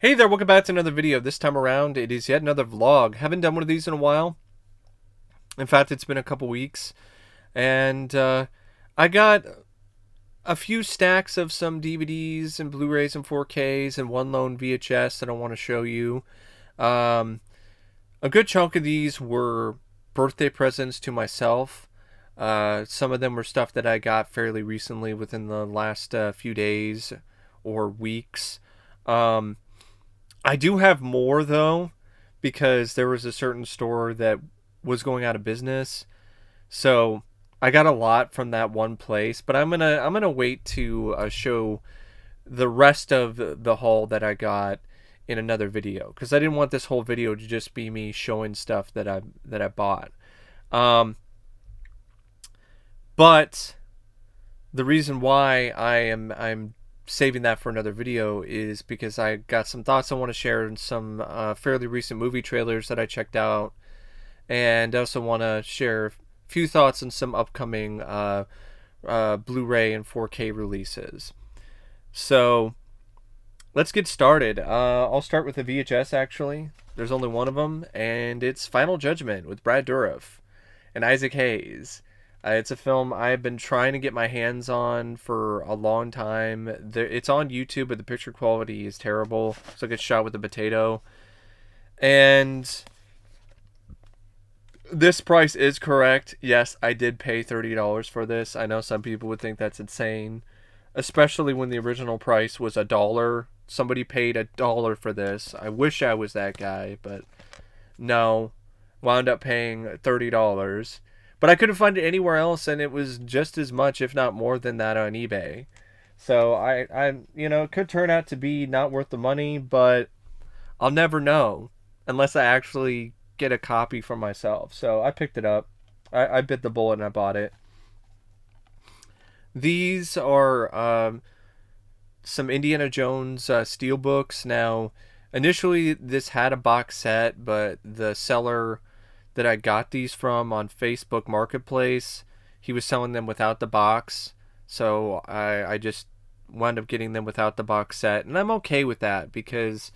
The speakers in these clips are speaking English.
Hey there, welcome back to another video. This time around, it is yet another vlog. Haven't done one of these in a while. In fact, it's been a couple weeks. And I got a few stacks of some DVDs and Blu-rays and 4Ks and one lone VHS that I want to show you. Um, a good chunk of these were birthday presents to myself. Some of them were stuff that I got fairly recently within the last few days or weeks. Um, I do have more though, because there was a certain store that was going out of business. So I got a lot from that one place, but I'm gonna wait to show the rest of the haul that I got in another video because I didn't want this whole video to just be me showing stuff that I bought. Um, but the reason why I'm saving that for another video is because I got some thoughts I want to share and some fairly recent movie trailers that I checked out, and I also want to share a few thoughts on some upcoming Blu-ray and 4K releases. So let's get started. I'll start with the VHS. Actually, there's only one of them, and it's Final Judgment with Brad Dourif and Isaac Hayes. It's a film I've been trying to get my hands on for a long time. It's on YouTube, but the picture quality is terrible. It's like it's shot with a potato. And this price is correct. Yes, I did pay $30 for this. I know some people would think that's insane, especially when the original price was $1. Somebody paid $1 for this. I wish I was that guy, but no. Wound up paying $30. But I couldn't find it anywhere else, and it was just as much, if not more than that on eBay. So it could turn out to be not worth the money, but I'll never know unless I actually get a copy for myself. So I picked it up. I bit the bullet and I bought it. These are some Indiana Jones steel books. Now, initially this had a box set, but the seller that I got these from on Facebook Marketplace, he was selling them without the box. So I just wound up getting them without the box set, and I'm okay with that because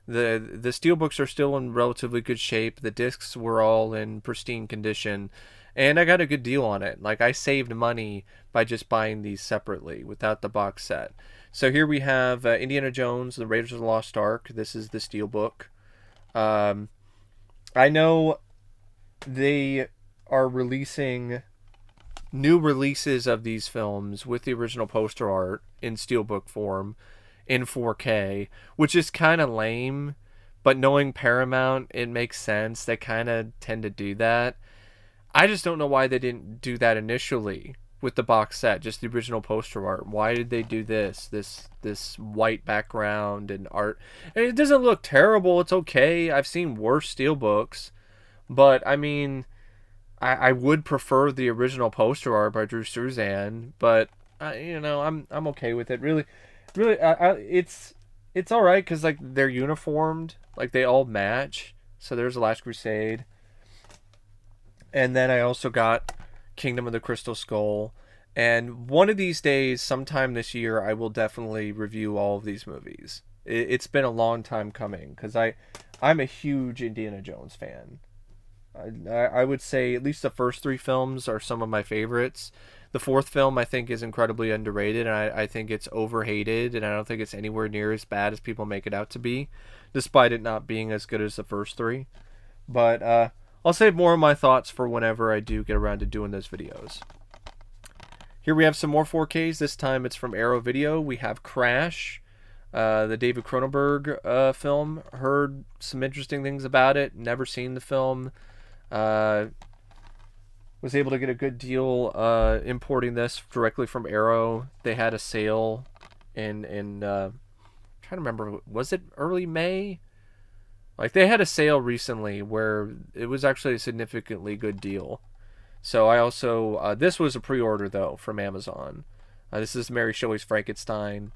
the steelbooks are still in relatively good shape. The discs were all in pristine condition, and I got a good deal on it. Like, I saved money by just buying these separately without the box set. So here we have Indiana Jones, The Raiders of the Lost Ark. This is the steelbook. Um, I know they are releasing new releases of these films with the original poster art in steelbook form in 4K, which is kind of lame, but knowing Paramount, it makes sense. They kind of tend to do that. I just don't know why they didn't do that initially with the box set, just the original poster art. Why did they do this white background and art? And it doesn't look terrible. It's okay. I've seen worse steelbooks, but I mean, I would prefer the original poster art by Drew Struzan, but I'm okay with it. Really, it's all right because like they're uniformed, like they all match. So there's the Last Crusade, and then I also got Kingdom of the Crystal Skull. And one of these days, sometime this year, I will definitely review all of these movies. It's been a long time coming because I'm a huge Indiana Jones fan. I would say at least the first three films are some of my favorites. The fourth film I think is incredibly underrated, and I think it's overhated, and I don't think it's anywhere near as bad as people make it out to be, despite it not being as good as the first three. But I'll save more of my thoughts for whenever I do get around to doing those videos. Here we have some more 4Ks. This time it's from Arrow Video. We have Crash, the David Cronenberg film. Heard some interesting things about it. Never seen the film. Was able to get a good deal importing this directly from Arrow. They had a sale in I'm trying to remember, was it early May? Like, they had a sale recently where it was actually a significantly good deal. So I also this was a pre-order though from Amazon. This is Mary Shelley's Frankenstein.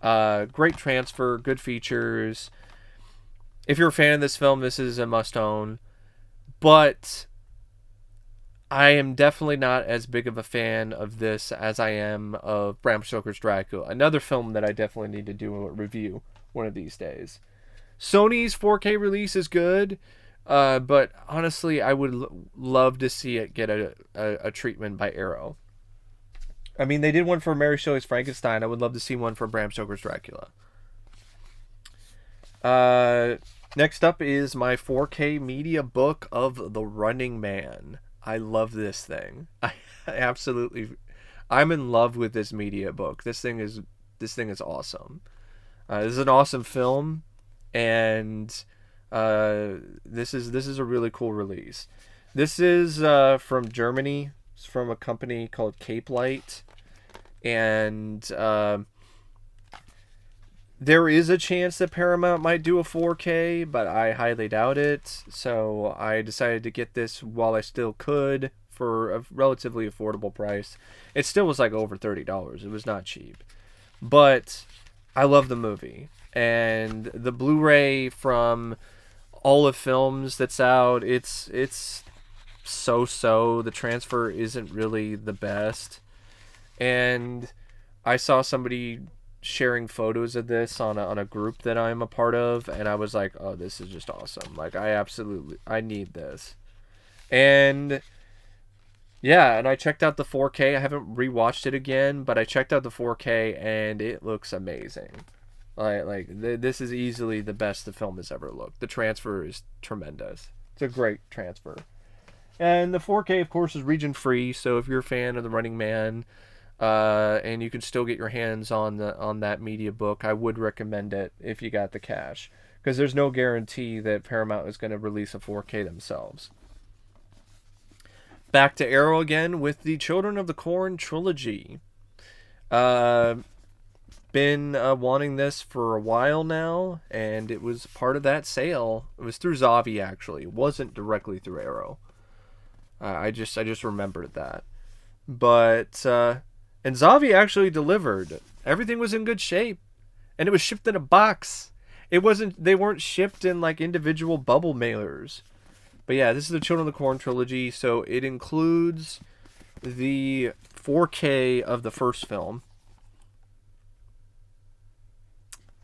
Great transfer, good features. If you're a fan of this film, this is a must-own. But I am definitely not as big of a fan of this as I am of Bram Stoker's Dracula, another film that I definitely need to do a review one of these days. Sony's 4K release is good, but honestly, I would love to see it get a treatment by Arrow. I mean, they did one for Mary Shelley's Frankenstein. I would love to see one for Bram Stoker's Dracula. Uh, Next up is my 4K media book of The Running Man. I love this thing. I absolutely, I'm in love with this media book. This thing is awesome. This is an awesome film, and this is a really cool release. This is from Germany. It's from a company called Cape Light, and there is a chance that Paramount might do a 4K, but I highly doubt it. So I decided to get this while I still could for a relatively affordable price. It still was like over $30. It was not cheap. But I love the movie. And the Blu-ray from Olive Films that's out, it's so-so. The transfer isn't really the best. And I saw somebody sharing photos of this on a group that I'm a part of, and I was like, oh, this is just awesome. Like, I need this. And yeah, and I checked out the 4K. I haven't rewatched it again, but I checked out the 4K and it looks amazing. This is easily the best the film has ever looked. The transfer is tremendous. It's a great transfer. And the 4K, of course, is region free, so if you're a fan of The Running Man, and you can still get your hands on that media book, I would recommend it if you got the cash, because there's no guarantee that Paramount is going to release a 4K themselves. Back to Arrow again with the Children of the Corn trilogy. Been wanting this for a while now, and it was part of that sale. It was through Zavi, actually. It wasn't directly through Arrow. I just remembered that. But and Zavi actually delivered. Everything was in good shape, and it was shipped in a box. They weren't shipped in like individual bubble mailers. But yeah, this is the Children of the Corn trilogy, so it includes the 4K of the first film,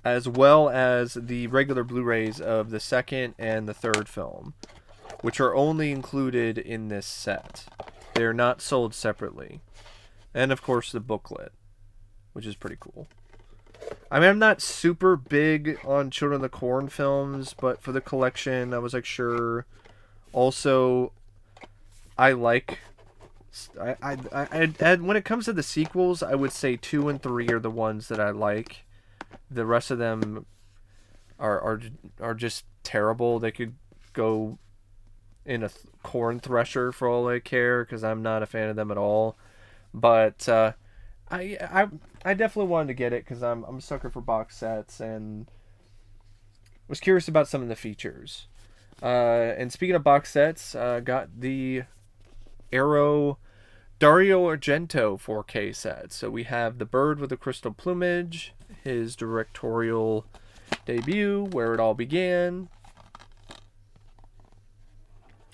as well as the regular Blu-rays of the second and the third film, which are only included in this set. They're not sold separately. And of course the booklet, which is pretty cool. I mean, I'm not super big on Children of the Corn films, but for the collection, I was like, sure. Also, I like... when it comes to the sequels, I would say 2 and 3 are the ones that I like. The rest of them are just terrible. They could go in a corn thresher for all I care, because I'm not a fan of them at all. But I definitely wanted to get it because I'm a sucker for box sets and was curious about some of the features. And speaking of box sets, got the Arrow Dario Argento 4K set. So we have The Bird with the Crystal Plumage, his directorial debut, Where It All Began,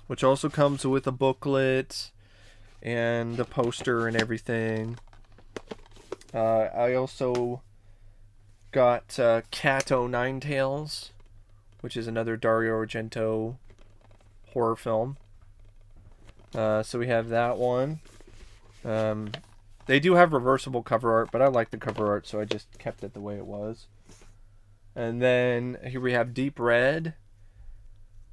which also comes with a booklet and a poster and everything. I also got Cat O' Nine Tails, which is another Dario Argento horror film. So we have that one. They do have reversible cover art, but I like the cover art, so I just kept it the way it was. And then here we have Deep Red,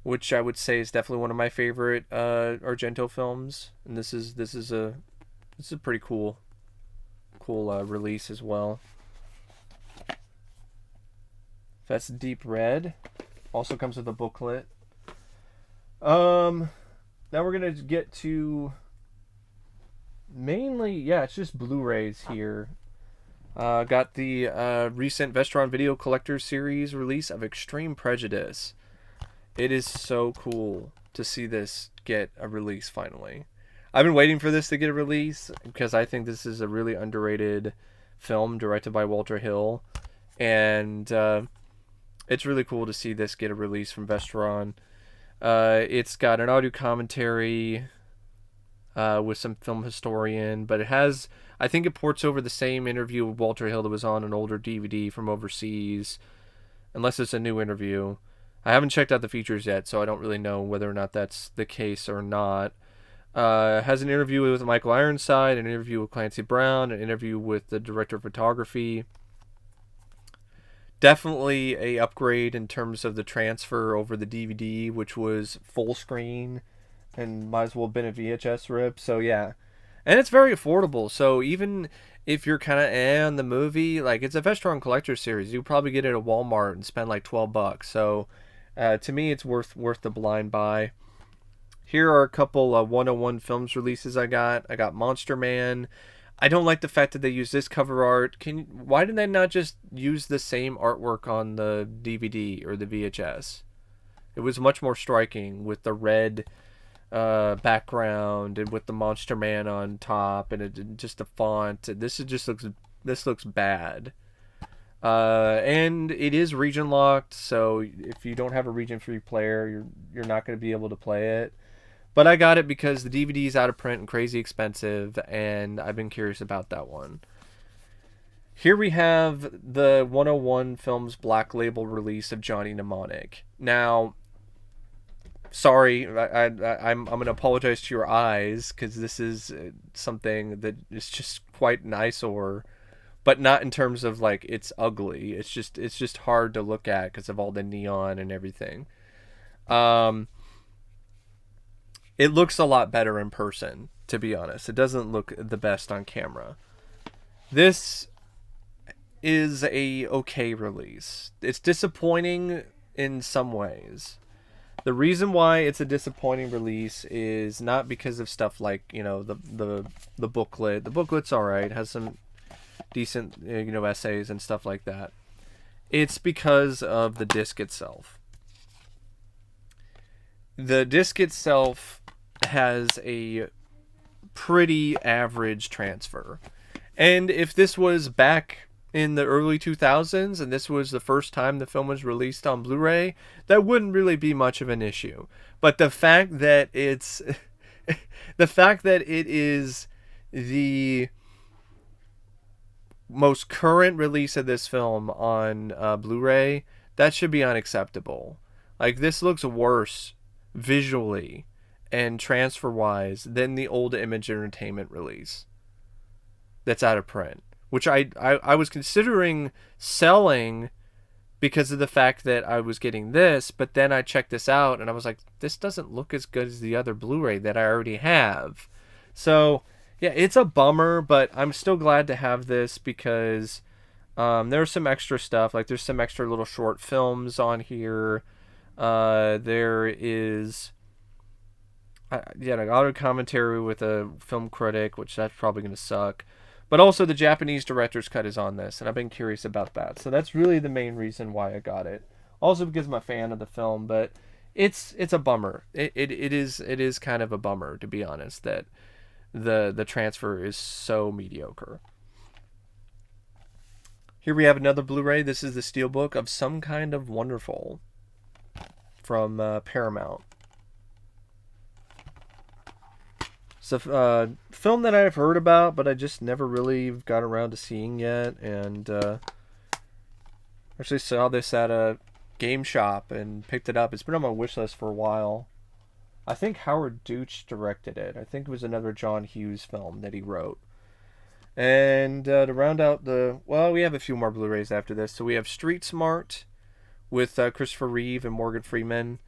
which I would say is definitely one of my favorite Argento films. And this is a pretty cool release as well. That's Deep Red. Also comes with a booklet. Now we're gonna get to mainly, it's just Blu-rays here. Got the recent Vestron Video Collector Series release of Extreme Prejudice. It is so cool to see this get a release finally. I've been waiting for this to get a release because I think this is a really underrated film directed by Walter Hill. And it's really cool to see this get a release from Vestron. It's got an audio commentary with some film historian, but it has, I think it ports over the same interview with Walter Hill that was on an older DVD from overseas. unless it's a new interview. I haven't checked out the features yet, so I don't really know whether or not that's the case or not. Has an interview with Michael Ironside, an interview with Clancy Brown, an interview with the director of photography. Definitely a upgrade in terms of the transfer over the DVD, which was full screen and might as well have been a VHS rip. So yeah, and it's very affordable. So even if you're kind of on the movie, like it's a Vestron Collector Series, you probably get it at Walmart and spend like $12. So to me, it's worth the blind buy. Here are a couple 101 Films releases I got. I got Monster Man. I don't like the fact that they use this cover art. Why did they not just use the same artwork on the DVD or the VHS? It was much more striking with the red background and with the Monster Man on top and just the font. This looks bad. And it is region locked, so if you don't have a region free player, you're not going to be able to play it. But I got it because the DVD is out of print and crazy expensive, and I've been curious about that one. Here we have the 101 Films Black Label release of Johnny Mnemonic. Now, sorry, I'm going to apologize to your eyes, because this is something that is just quite an eyesore, but not in terms of like it's ugly. It's just hard to look at because of all the neon and everything. It looks a lot better in person, to be honest. It doesn't look the best on camera. This is a okay release. It's disappointing in some ways. The reason why it's a disappointing release is not because of stuff like, the booklet. The booklet's alright, has some decent, essays and stuff like that. It's because of the disc itself. The disc itself has a pretty average transfer. And if this was back in the early 2000s and this was the first time the film was released on Blu-ray, that wouldn't really be much of an issue. But the fact that it is the most current release of this film on Blu-ray, that should be unacceptable. Like, this looks worse visually and transfer wise than the old Image Entertainment release that's out of print, which I was considering selling because of the fact that I was getting this, but then I checked this out and I was like, this doesn't look as good as the other Blu-ray that I already have. So yeah, it's a bummer, but I'm still glad to have this because there's some extra stuff. Like, there's some extra little short films on here. There is an auto commentary with a film critic, which that's probably going to suck. But also the Japanese director's cut is on this, and I've been curious about that. So that's really the main reason why I got it. Also because I'm a fan of the film, but it's a bummer. It is kind of a bummer, to be honest, that the transfer is so mediocre. Here we have another Blu-ray. This is the Steelbook of Some Kind of Wonderful from Paramount. It's a film that I've heard about, but I just never really got around to seeing yet. And actually saw this at a game shop and picked it up. It's been on my wish list for a while. I think Howard Deutsch directed it. I think it was another John Hughes film that he wrote. And to round out we have a few more Blu-rays after this. So we have Street Smart with Christopher Reeve and Morgan Freeman.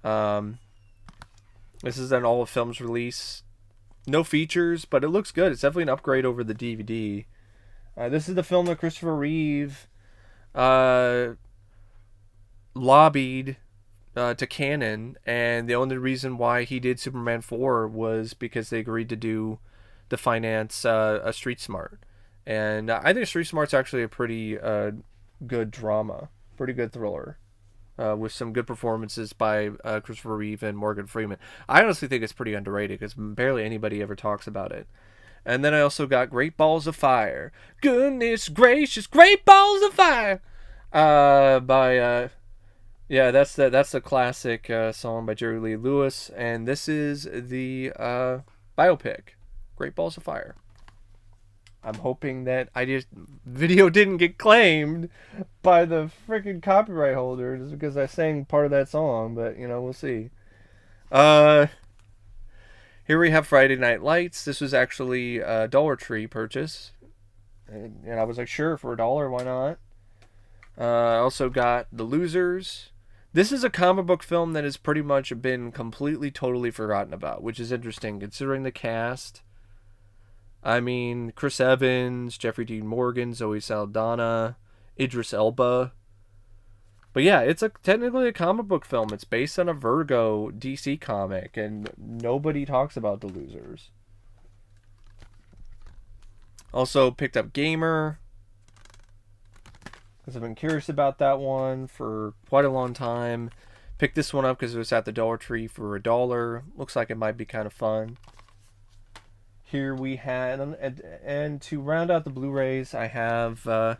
This is an all of films release. No features, but it looks good. It's definitely an upgrade over the DVD. This is the film that Christopher Reeve lobbied to Canon, and the only reason why he did Superman 4 was because they agreed to finance a Street Smart. And I think Street Smart's actually a pretty good drama, pretty good thriller. With some good performances by Christopher Reeve and Morgan Freeman. I honestly think it's pretty underrated because barely anybody ever talks about it. And then I also got Great Balls of Fire. Goodness gracious, Great Balls of Fire! That's the classic song by Jerry Lee Lewis. And this is the biopic, Great Balls of Fire. I'm hoping that video didn't get claimed by the freaking copyright holders because I sang part of that song, but we'll see. Uh, Here we have Friday Night Lights. This was actually a Dollar Tree purchase, and I was like, sure, for $1, why not? I also got The Losers. This is a comic book film that has pretty much been completely, totally forgotten about, which is interesting considering the cast. I mean, Chris Evans, Jeffrey Dean Morgan, Zoe Saldana, Idris Elba. But yeah, it's technically a comic book film. It's based on a Vertigo DC comic, and nobody talks about The Losers. Also picked up Gamer, because I've been curious about that one for quite a long time. Picked this one up because it was at the Dollar Tree for $1. Looks like it might be kind of fun. Here we had, and to round out the Blu-rays, I have Battlestar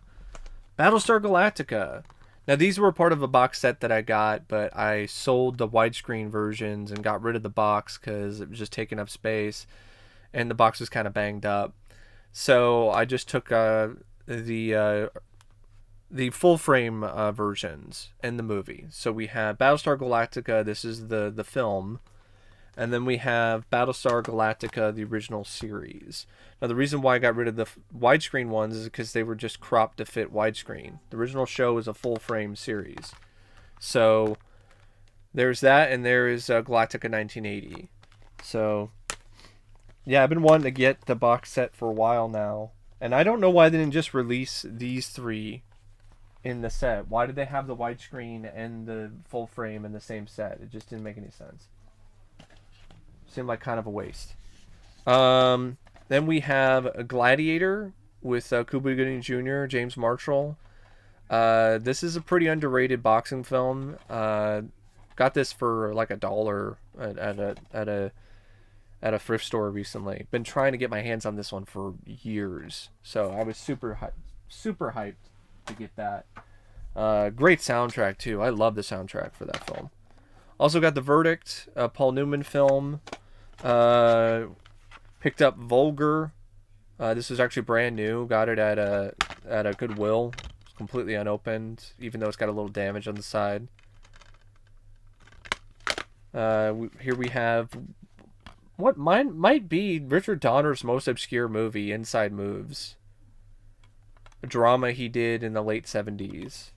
Galactica. Now, these were part of a box set that I got, but I sold the widescreen versions and got rid of the box because it was just taking up space, and the box was kind of banged up. So I just took the full frame versions and the movie. So we have Battlestar Galactica. This is the film. And then we have Battlestar Galactica, the original series. Now, the reason why I got rid of the widescreen ones is because they were just cropped to fit widescreen. The original show is a full-frame series. So, there's that, and there is Galactica 1980. So, yeah, I've been wanting to get the box set for a while now. And I don't know why they didn't just release these three in the set. Why did they have the widescreen and the full frame in the same set? It just didn't make any sense. Seemed like kind of a waste. Then we have a Gladiator with Cuba Gooding Jr., James Marshall. This is a pretty underrated boxing film. Got this for like $1 at a thrift store recently. Been trying to get my hands on this one for years, so I was super hyped to get that. Great soundtrack too. I love the soundtrack for that film. Also got The Verdict, a Paul Newman film. Picked up Vulgar. This was actually brand new. Got it at a Goodwill. It's completely unopened, even though it's got a little damage on the side. Here we have what might be Richard Donner's most obscure movie, Inside Moves. A drama he did in the late 70s.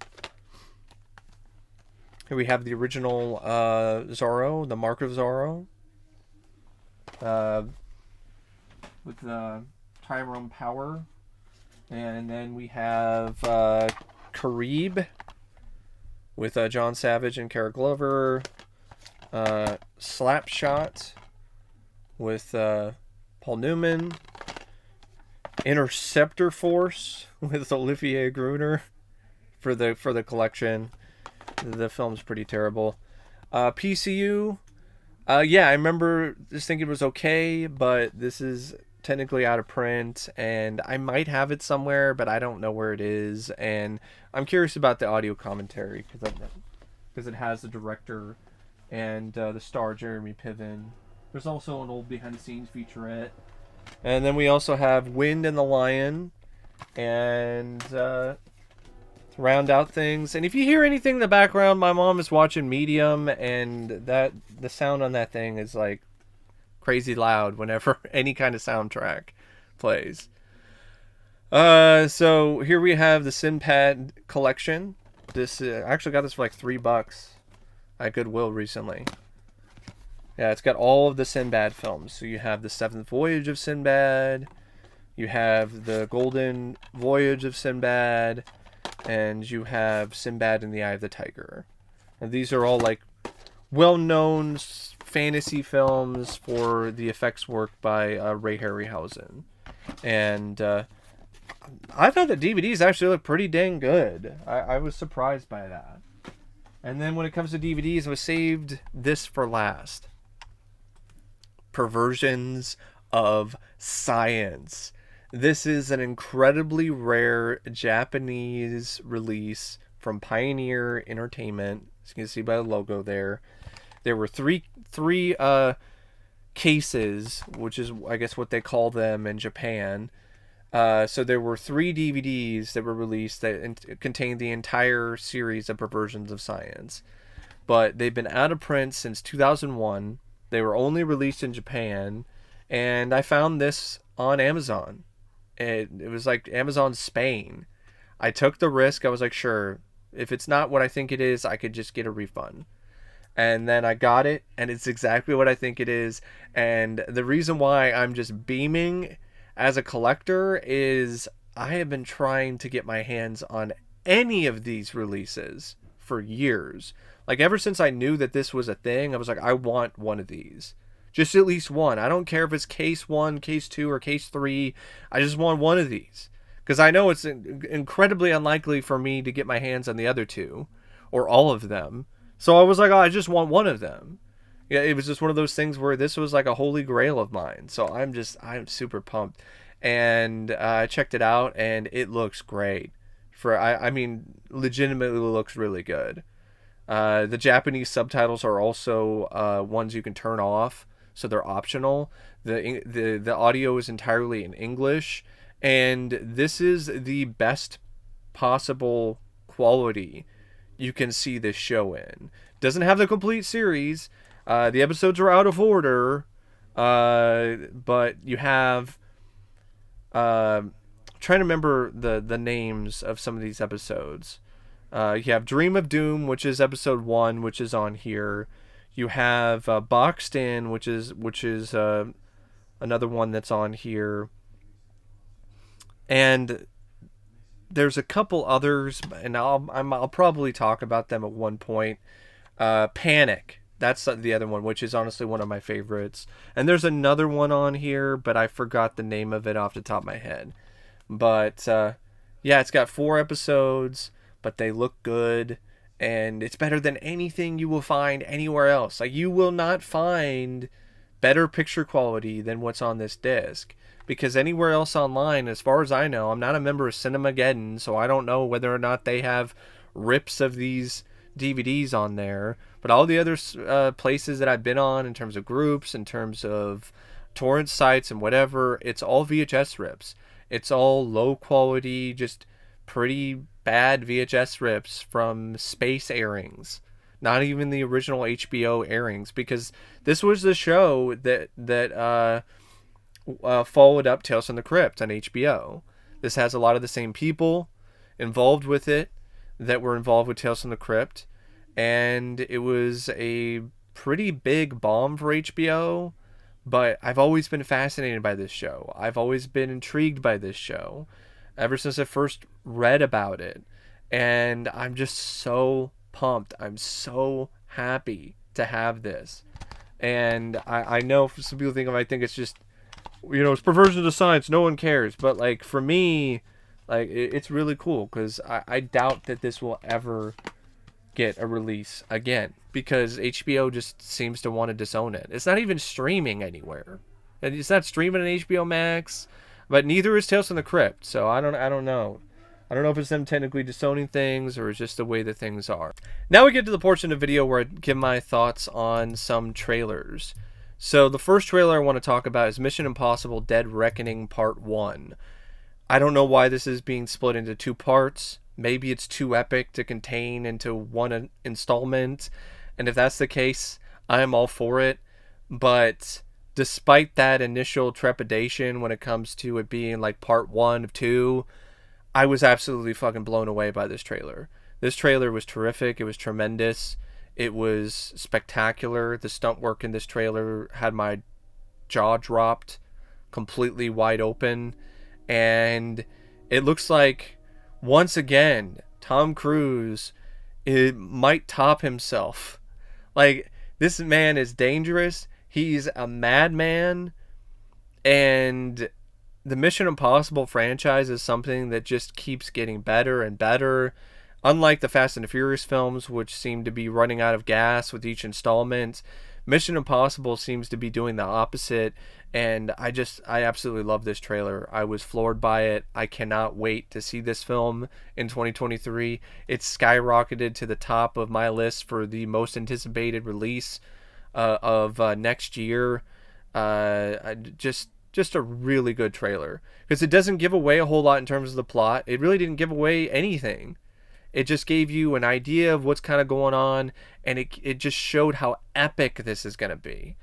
Here we have the original Zorro, The Mark of Zorro. With Tyrone Power. And then we have Carib with John Savage and Kara Glover. Slapshot with Paul Newman. Interceptor Force with Olivier Gruner for the collection. The film's pretty terrible. PCU. Yeah, I remember just thinking it was okay, but this is technically out of print, and I might have it somewhere, but I don't know where it is, and I'm curious about the audio commentary, because it has the director and the star Jeremy Piven. There's also an old behind-the-scenes featurette. And then we also have Wind and the Lion, and to round out things. And if you hear anything in the background, my mom is watching Medium, and the sound on that thing is like crazy loud whenever any kind of soundtrack plays. So here we have the Sinbad collection. This I actually got this for like $3 at Goodwill recently. Yeah, it's got all of the Sinbad films. So you have the Seventh Voyage of Sinbad, you have the Golden Voyage of Sinbad, and you have Sinbad and the Eye of the Tiger. And these are all like well-known fantasy films for the effects work by Ray Harryhausen. And I thought the DVDs actually look pretty dang good. I was surprised by that. And then when it comes to DVDs, I saved this for last. Perversions of Science. This is an incredibly rare Japanese release from Pioneer Entertainment. As you can see by the logo there. There were three cases, which is I guess what they call them in Japan. So there were 3 DVDs that were released that contained the entire series of Perversions of Science. But they've been out of print since 2001. They were only released in Japan, and I found this on Amazon. It was like Amazon Spain. I took the risk. I was like, sure, if it's not what I think it is, I could just get a refund. And then I got it, and it's exactly what I think it is. And the reason why I'm just beaming as a collector is I have been trying to get my hands on any of these releases for years. Like, ever since I knew that this was a thing, I was like, I want one of these. Just at least one. I don't care if it's case 1, case 2, or case 3. I just want one of these. Because I know it's incredibly unlikely for me to get my hands on the other two, or all of them. So I was like, oh, I just want one of them. Yeah, it was just one of those things where this was like a holy grail of mine. So I'm super pumped. And I checked it out, and it looks great. I mean, legitimately looks really good. The Japanese subtitles are also ones you can turn off, so they're optional. The audio is entirely in English, and this is the best possible quality you can see this show in. Doesn't have the complete series. The episodes are out of order, but you have. Trying to remember the names of some of these episodes. You have Dream of Doom, which is episode 1, which is on here. You have Boxed In, which is another one that's on here. And there's a couple others, and I'll probably talk about them at one point. Panic. That's the other one, which is honestly one of my favorites. And there's another one on here, but I forgot the name of it off the top of my head. But yeah, it's got 4 episodes, but they look good, and it's better than anything you will find anywhere else. Like, you will not find better picture quality than what's on this disc, because anywhere else online, as far as I know, I'm not a member of Cinemageddon, so I don't know whether or not they have rips of these DVDs on there. But all the other places that I've been on, in terms of groups, in terms of torrent sites and whatever, it's all VHS rips. It's all low quality, just pretty bad VHS rips from space airings. Not even the original HBO airings, because this was the show that followed up Tales from the Crypt on HBO. This has a lot of the same people involved with it that were involved with Tales from the Crypt, and it was a pretty big bomb for HBO. But I've always been fascinated by this show. I've always been intrigued by this show ever since I first read about it. And I'm just so pumped. I'm so happy to have this. And I know some people I think it's just, it's Perversions of Science. No one cares. But, like, for me, like, it's really cool, because I doubt that this will ever get a release again, because HBO just seems to want to disown it. It's not even streaming anywhere. It's not streaming on HBO Max, but neither is Tales from the Crypt. So I don't know. I don't know if it's them technically disowning things, or it's just the way that things are. Now we get to the portion of the video where I give my thoughts on some trailers. So the first trailer I want to talk about is Mission Impossible Dead Reckoning Part 1. I don't know why this is being split into 2 parts. Maybe it's too epic to contain into one installment. And if that's the case, I'm all for it. But despite that initial trepidation when it comes to it being like part 1 of 2, I was absolutely fucking blown away by this trailer. This trailer was terrific. It was tremendous. It was spectacular. The stunt work in this trailer had my jaw dropped completely wide open. And it looks like, once again, Tom Cruise, it might top himself. Like, this man is dangerous. He's a madman. And the Mission Impossible franchise is something that just keeps getting better and better. Unlike the Fast and the Furious films, which seem to be running out of gas with each installment, Mission Impossible seems to be doing the opposite. And I absolutely love this trailer. I was floored by it. I cannot wait to see this film in 2023. It's skyrocketed to the top of my list for the most anticipated release of next year. just a really good trailer because it doesn't give away a whole lot in terms of the plot. It really didn't give away anything. It just gave you an idea of what's kind of going on, and it just showed how epic this is going to be.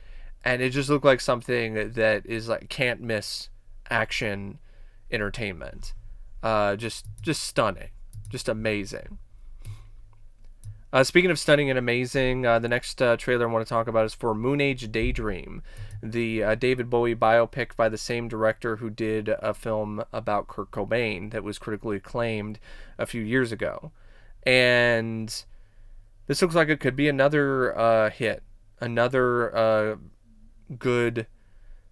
And it just looked like something that is like can't miss action entertainment. Just stunning. Just amazing. Speaking of stunning and amazing, the next trailer I want to talk about is for Moon Age Daydream, the David Bowie biopic by the same director who did a film about Kurt Cobain that was critically acclaimed a few years ago. And this looks like it could be another hit, another good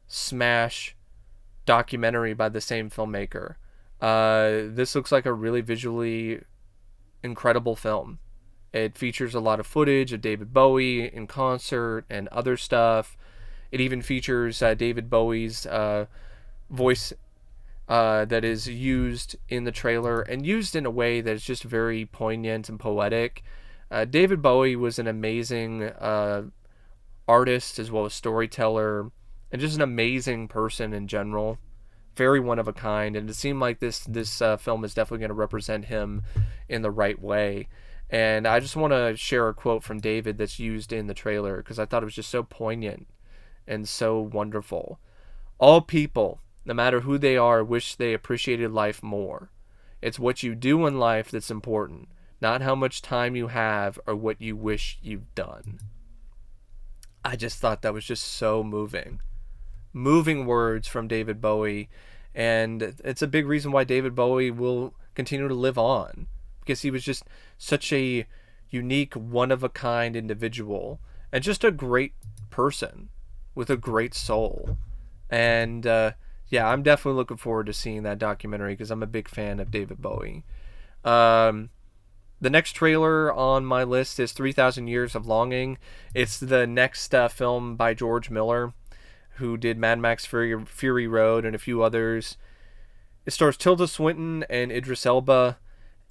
smash documentary by the same filmmaker. This looks like a really visually incredible film. It features a lot of footage of David Bowie in concert and other stuff. It even features David Bowie's voice that is used in the trailer and used in a way that is just very poignant and poetic. David Bowie was an amazing artist as well as storyteller and just an amazing person in general. Very one of a kind, and it seemed like this film is definitely going to represent him in the right way. And I just want to share a quote from David that's used in the trailer because I thought it was just so poignant and so wonderful. All people, no matter who they are, wish they appreciated life more. It's what you do in life that's important, not how much time you have or what you wish you've done. I just thought that was just so moving. Moving words from David Bowie, and it's a big reason why David Bowie will continue to live on. Because he was just such a unique, one-of-a-kind individual and just a great person with a great soul. And yeah, I'm definitely looking forward to seeing that documentary because I'm a big fan of David Bowie. The next trailer on my list is 3,000 Years of Longing. It's the next film by George Miller, who did Mad Max Fury Road and a few others. It stars Tilda Swinton and Idris Elba.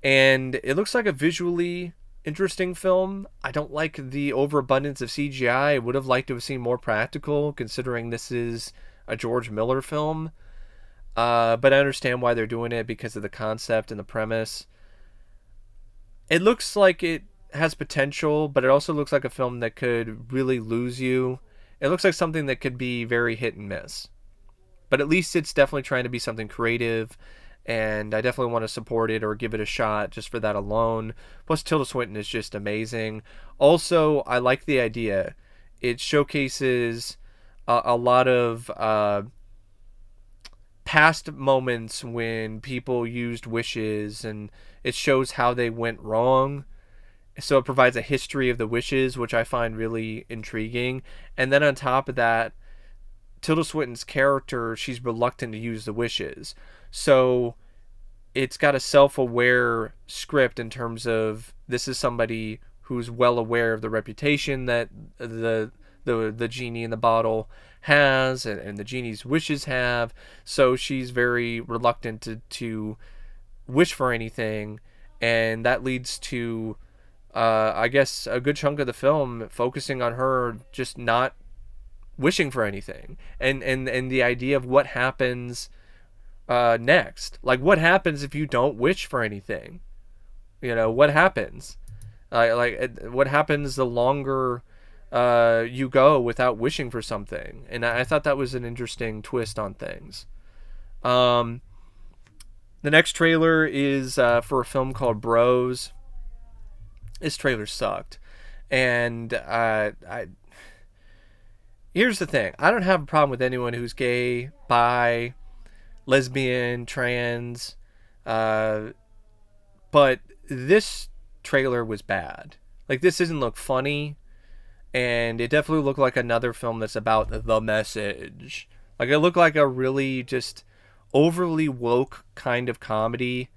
And it looks like a visually interesting film. I don't like the overabundance of CGI. I would have liked to have seen more practical, considering this is a George Miller film. But I understand why they're doing it because of the concept and the premise. It looks like it has potential, but it also looks like a film that could really lose you. It looks like something that could be very hit and miss. But at least it's definitely trying to be something creative, and I definitely want to support it or give it a shot just for that alone. Plus, Tilda Swinton is just amazing. Also, I like the idea. It showcases a lot of past moments when people used wishes, and it shows how they went wrong. So it provides a history of the wishes, which I find really intriguing. And then on top of that, Tilda Swinton's character, she's reluctant to use the wishes. So it's got a self-aware script in terms of this is somebody who's well aware of the reputation that the genie in the bottle has and the genie's wishes have. So she's very reluctant to wish for anything. And that leads to, I guess, a good chunk of the film focusing on her just not wishing for anything, and the idea of what happens next. Like, what happens if you don't wish for anything? You know, what happens? What happens the longer you go without wishing for something? And I thought that was an interesting twist on things. The next trailer is for a film called Bros. This trailer sucked, and here's the thing. I don't have a problem with anyone who's gay, bi, lesbian, trans, but this trailer was bad. Like, this doesn't look funny, and it definitely looked like another film that's about the message. Like, it looked like a really just overly woke kind of comedy,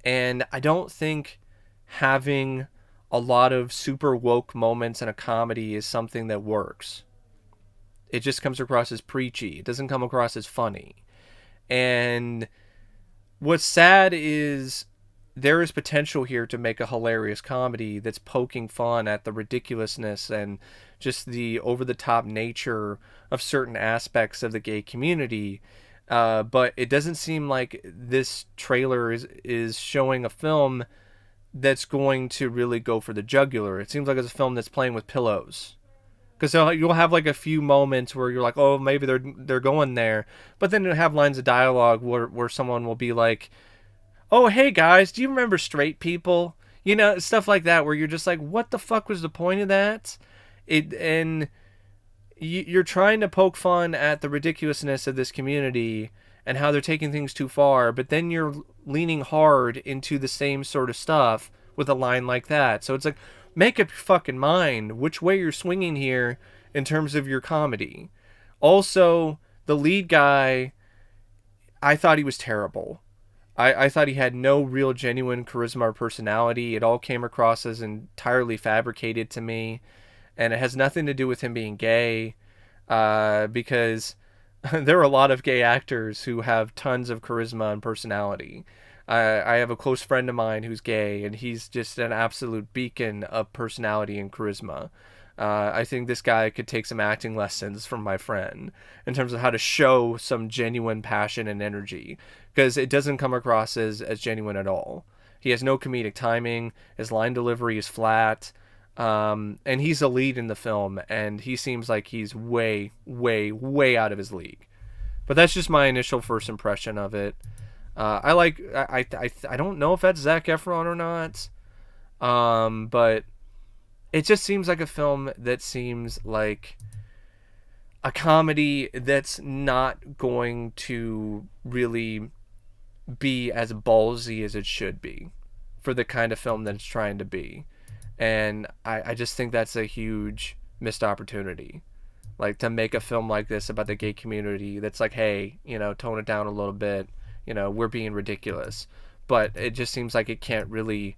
and I don't think having a lot of super woke moments in a comedy is something that works. It just comes across as preachy. It doesn't come across as funny. And what's sad is there is potential here to make a hilarious comedy that's poking fun at the ridiculousness and just the over the top nature of certain aspects of the gay community. But it doesn't seem like this trailer is showing a film that's going to really go for the jugular. It seems like it's a film that's playing with pillows. Because you'll have like a few moments where you're like, oh, maybe they're going there, but then you'll have lines of dialogue where someone will be like, oh, hey guys, do you remember straight people? You know, stuff like that, where you're just like, what the fuck was the point of that? And you're trying to poke fun at the ridiculousness of this community and how they're taking things too far, but then you're leaning hard into the same sort of stuff with a line like that. So it's like, make up your fucking mind which way you're swinging here in terms of your comedy. Also, the lead guy, I thought he was terrible. I thought he had no real genuine charisma or personality. It all came across as entirely fabricated to me. And it has nothing to do with him being gay, because there are a lot of gay actors who have tons of charisma and personality. I have a close friend of mine who's gay, and he's just an absolute beacon of personality and charisma. I think this guy could take some acting lessons from my friend in terms of how to show some genuine passion and energy, because it doesn't come across as genuine at all. He has no comedic timing. His line delivery is flat. And he's a lead in the film, and he seems like he's way, way, way out of his league. But that's just my initial first impression of it. I don't know if that's Zac Efron or not, but it just seems like a film that seems like a comedy that's not going to really be as ballsy as it should be for the kind of film that it's trying to be. And I just think that's a huge missed opportunity. Like, to make a film like this about the gay community that's like, hey, tone it down a little bit. We're being ridiculous. But it just seems like it can't really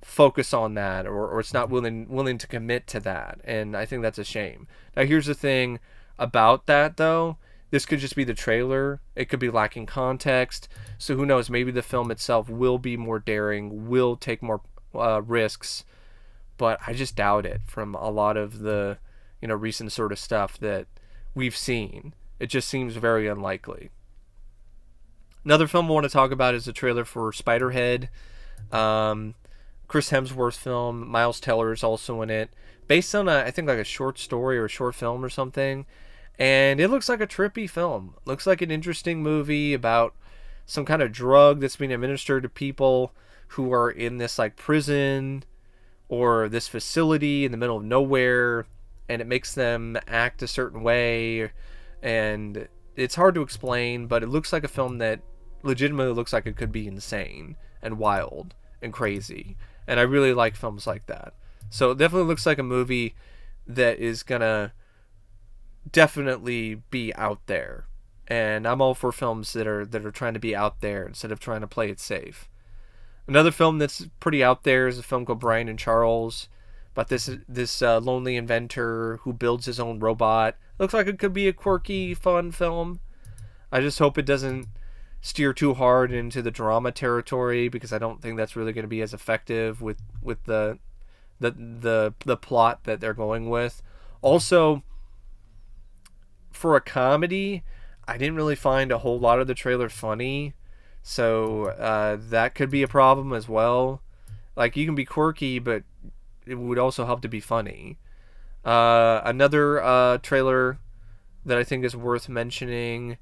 focus on that, or it's not willing to commit to that. And I think that's a shame. Now, here's the thing about that, though. This could just be the trailer. It could be lacking context. So who knows? Maybe the film itself will be more daring, will take more risks. But I just doubt it from a lot of the recent sort of stuff that we've seen. It just seems very unlikely. Another film I want to talk about is the trailer for Spiderhead. Chris Hemsworth film. Miles Teller is also in it. Based on, I think, like a short story or a short film or something. And it looks like a trippy film. Looks like an interesting movie about some kind of drug that's being administered to people who are in this like prison or this facility in the middle of nowhere, and it makes them act a certain way. And it's hard to explain, but it looks like a film that legitimately looks like it could be insane and wild and crazy. And I really like films like that. So it definitely looks like a movie that is gonna definitely be out there. And I'm all for films that are trying to be out there instead of trying to play it safe. Another film that's pretty out there is a film called Brian and Charles, about this lonely inventor who builds his own robot. Looks like it could be a quirky, fun film. I just hope it doesn't steer too hard into the drama territory, because I don't think that's really going to be as effective with the plot that they're going with. Also, for a comedy, I didn't really find a whole lot of the trailer funny, so that could be a problem as well. Like, you can be quirky, but it would also help to be funny. Another trailer that I think is worth mentioning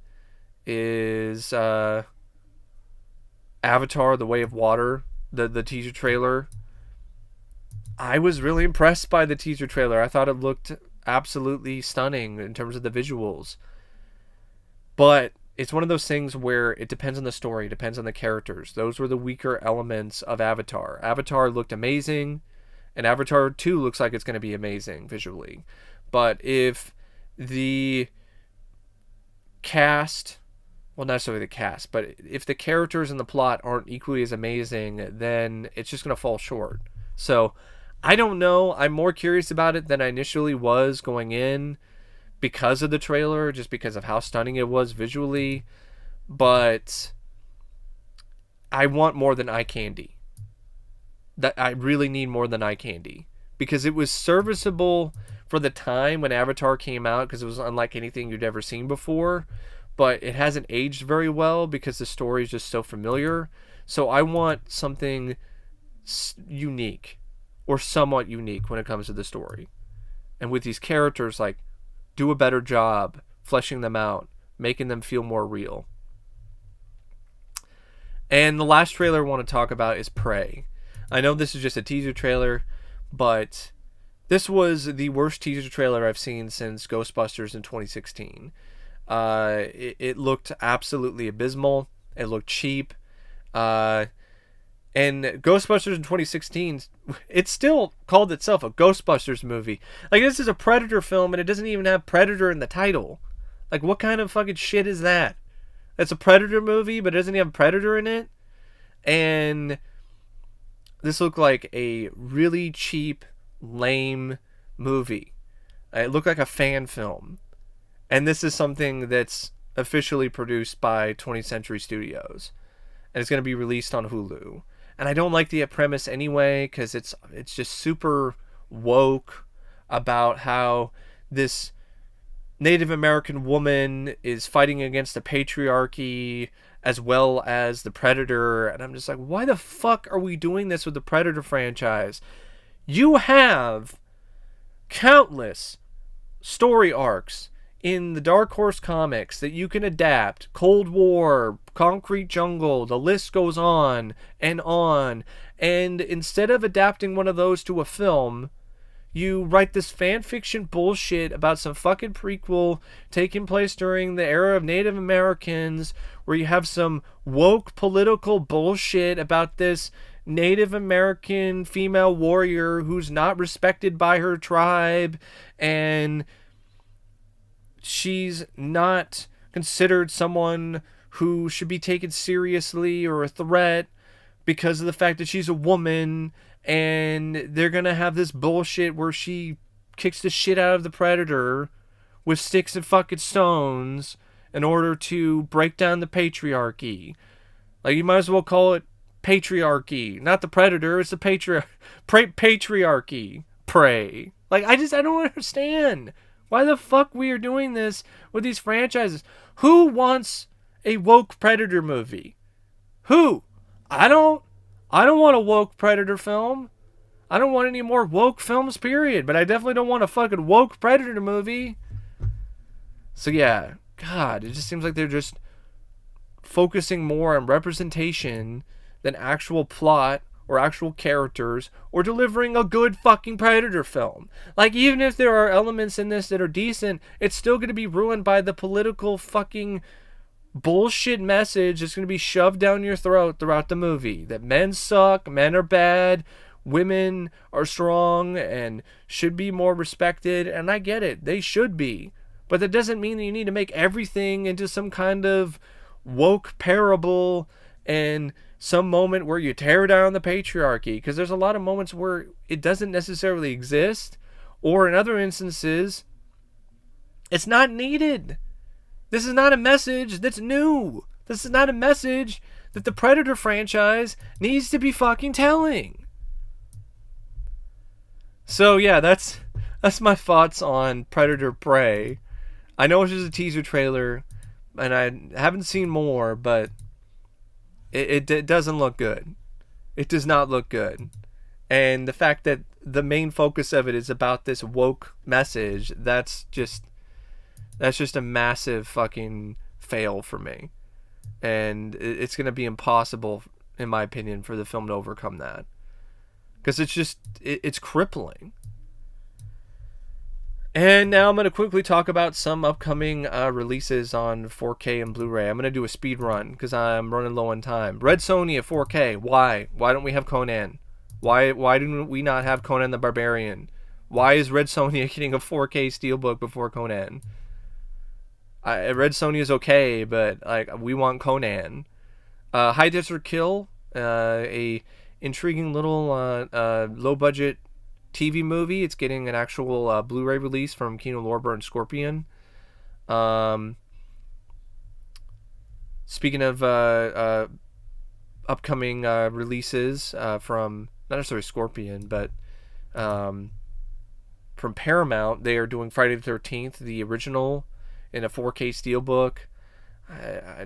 is Avatar: The Way of Water, the teaser trailer. I was really impressed by the teaser trailer. I thought it looked absolutely stunning in terms of the visuals. But it's one of those things where it depends on the story, depends on the characters. Those were the weaker elements of Avatar. Avatar looked amazing, and Avatar 2 looks like it's going to be amazing visually. But if the cast, well, not necessarily the cast, but if the characters and the plot aren't equally as amazing, then it's just going to fall short. So, I don't know. I'm more curious about it than I initially was going in because of the trailer, just because of how stunning it was visually. But I want more than eye candy. That I really need more than eye candy, because it was serviceable for the time when Avatar came out, because it was unlike anything you'd ever seen before, but it hasn't aged very well because the story is just so familiar. So I want something unique, or somewhat unique, when it comes to the story. And with these characters, like, do a better job fleshing them out, making them feel more real. And the last trailer I want to talk about is Prey. I know this is just a teaser trailer, but this was the worst teaser trailer I've seen since Ghostbusters in 2016. It looked absolutely abysmal. It looked cheap. And Ghostbusters in 2016, it still called itself a Ghostbusters movie. Like, this is a Predator film, and it doesn't even have Predator in the title. Like, what kind of fucking shit is that? It's a Predator movie, but it doesn't have Predator in it. And this looked like a really cheap, lame movie. It looked like a fan film. And this is something that's officially produced by 20th Century Studios. And it's going to be released on Hulu. And I don't like the premise anyway, because it's just super woke about how this Native American woman is fighting against the patriarchy as well as the Predator. And I'm just like, why the fuck are we doing this with the Predator franchise? You have countless story arcs in the Dark Horse comics that you can adapt. Cold War, Concrete Jungle, the list goes on and on. And instead of adapting one of those to a film, you write this fan fiction bullshit about some fucking prequel taking place during the era of Native Americans, where you have some woke political bullshit about this Native American female warrior who's not respected by her tribe, and she's not considered someone who should be taken seriously or a threat because of the fact that she's a woman. And they're going to have this bullshit where she kicks the shit out of the Predator with sticks and fucking stones in order to break down the patriarchy. Like, you might as well call it patriarchy. Not the Predator, it's the patriarchy. Prey. Like, I don't understand why the fuck we are doing this with these franchises. Who wants a woke Predator movie? Who? I don't want a woke Predator film. I don't want any more woke films, period. But I definitely don't want a fucking woke Predator movie. So yeah, God, it just seems like they're just focusing more on representation than actual plot or actual characters or delivering a good fucking Predator film. Like, even if there are elements in this that are decent, it's still going to be ruined by the political fucking bullshit message that's going to be shoved down your throat throughout the movie, that men suck, men are bad, women are strong and should be more respected. And I get it, they should be, but that doesn't mean that you need to make everything into some kind of woke parable and some moment where you tear down the patriarchy, because there's a lot of moments where it doesn't necessarily exist, or in other instances it's not needed. This is not a message that's new. This is not a message that the Predator franchise needs to be fucking telling. So yeah, that's my thoughts on Predator Prey. I know it's just a teaser trailer, and I haven't seen more, but it doesn't look good. It does not look good. And the fact that the main focus of it is about this woke message, that's just a massive fucking fail for me. And it's going to be impossible, in my opinion, for the film to overcome that. Because it's crippling. And now I'm going to quickly talk about some upcoming releases on 4K and Blu-ray. I'm going to do a speed run because I'm running low on time. Red Sonja 4K. Why? Why don't we have Conan? Why do we not have Conan the Barbarian? Why is Red Sonja getting a 4K steelbook before Conan? Red Sonja is okay, but like, we want Conan. High Desert Kill, a intriguing little low budget TV movie. It's getting an actual Blu-ray release from Kino Lorber and Scorpion. Speaking of upcoming releases from not necessarily Scorpion, but um, from Paramount. They are doing Friday the 13th, the original, in a 4K steelbook.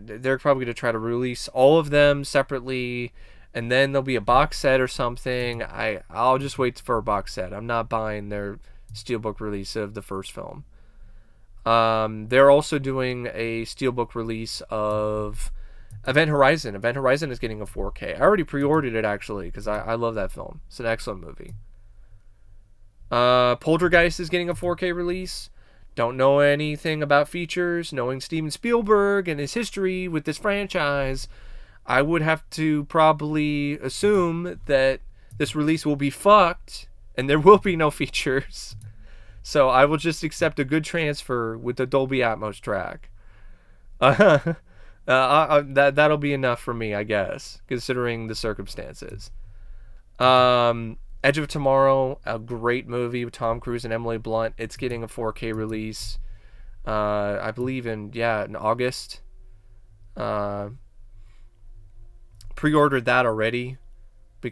They're probably going to try to release all of them separately, and then there'll be a box set or something. I'll just wait for a box set. I'm not buying their steelbook release of the first film. They're also doing a steelbook release of Event Horizon. Event Horizon is getting a 4K. I already pre-ordered it actually because I love that film. It's an excellent movie. Poltergeist is getting a 4K release. Don't know anything about features. Knowing Steven Spielberg and his history with this franchise, I would have to probably assume that this release will be fucked and there will be no features. So I will just accept a good transfer with the Dolby Atmos track. That'll be enough for me, I guess, considering the circumstances. Edge of Tomorrow, a great movie with Tom Cruise and Emily Blunt. It's getting a 4K release. I believe in August. Pre-ordered that already.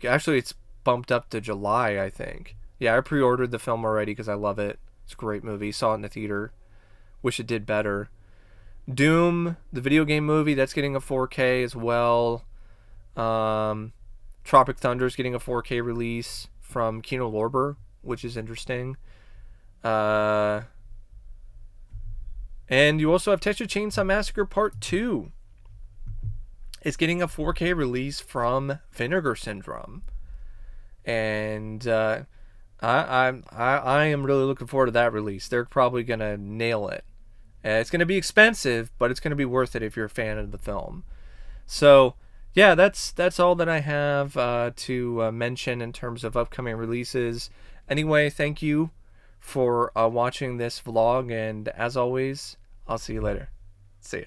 Actually, it's bumped up to July, I think. Yeah, I pre-ordered the film already because I love it. It's a great movie. Saw it in the theater. Wish it did better. Doom, the video game movie, that's getting a 4K as well. Tropic Thunder is getting a 4K release from Kino Lorber, which is interesting. And you also have Texas Chainsaw Massacre Part 2. It's getting a 4K release from Vinegar Syndrome. And I am really looking forward to that release. They're probably going to nail it. It's going to be expensive, but it's going to be worth it if you're a fan of the film. So, yeah, that's all that I have to mention in terms of upcoming releases. Anyway, thank you for watching this vlog, and as always, I'll see you later. See ya.